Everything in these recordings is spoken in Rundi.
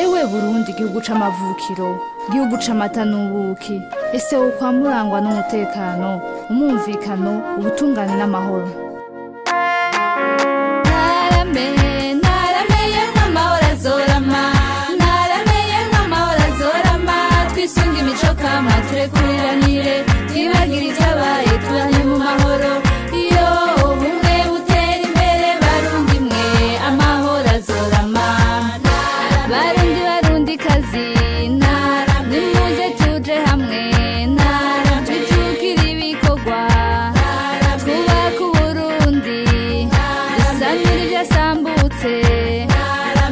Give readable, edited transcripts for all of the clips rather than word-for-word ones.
Ewe Burundi gihugu c'amavukiro, gihugu c'amata n'ubuki, ese wokwamurangwa n'umutekano, umumvikano, ubutungane n'amahoro. Twisunga imico kama turekuriranire, twibagire ivyabaye tubane mu mahoro. Iyo ubumwe butera imbere barundi mwe, amahoro azorama. Barundi barundikazi, nimuze tuje hamwe, twijukire ibikorwa, twubake Uburundi, dusanure ivyasambutse,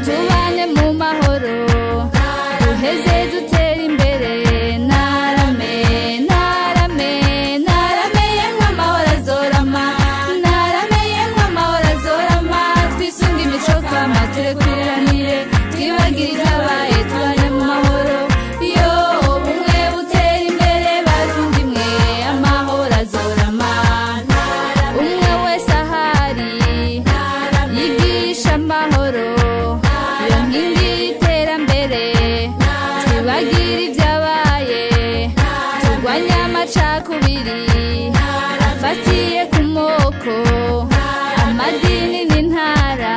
tubane mu mahoro, duheze dutere imbere. Turekuriranire, twibagire ivyabaye tubane mu mahoro. Iyo ubumwe butera imbere barundi mwe, amahoro azorama. Umwe wese ahari yigisha amahoro, iyo nkingi y'iterambere. Twibagire ivyabaye, turwanye amacakubiri afatiye ku moko, amadini n'intara.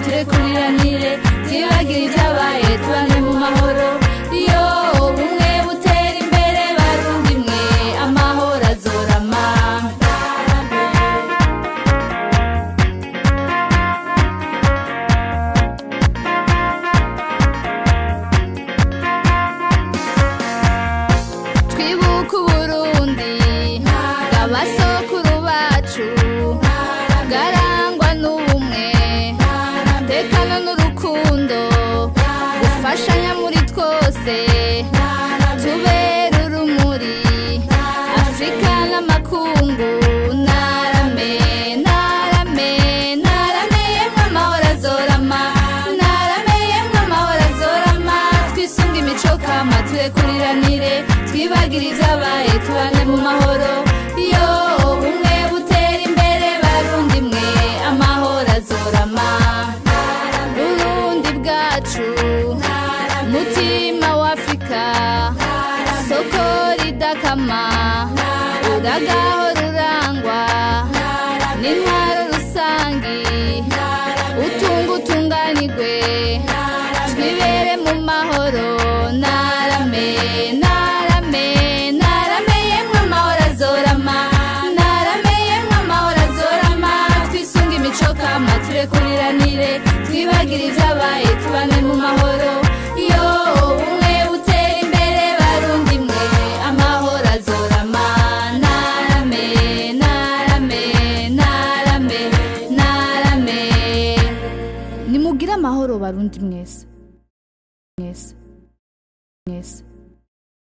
Turekuriranire, twibagire ivyabaye tubane mu mahoro. Iyo ubumwe butera imbere barundi mwe, amahoro azorama. Twibuke Uburundi bw'abasokuru bacu, bwarangwa n'ubumwe, tekana n'urukundo, gufashanya muri twose, tubera urumuri, Afrika n'amakungu. Narame, narame, narame, yemwe amahoro azorama. Narame, yemwe amahoro azorama. Twisunga imico kama turekuriranire, twibagire ivyabaye tubane mu mahoro. Iyo ubumwe butera imbere barundi mwe, amahoro azorama. Burundi bwacu, mutima wa Afrika, soko ridakama, uragahora urangwa n'intwaro rusangi, utunga utunganirwe, twibere mu mahoro. Narame, narame, narame, yemwe amahoro azorama. Narame, yemwe amahoro azorama. Twisunga imico kama turekuriranire, twibagire ivyabaye tubane mu mahoro. Iyo ubumwe butera imbere barundi mwe, amahoro azorama. Narame, narame, narame, narame. Nimugire amahoro barundi mwese.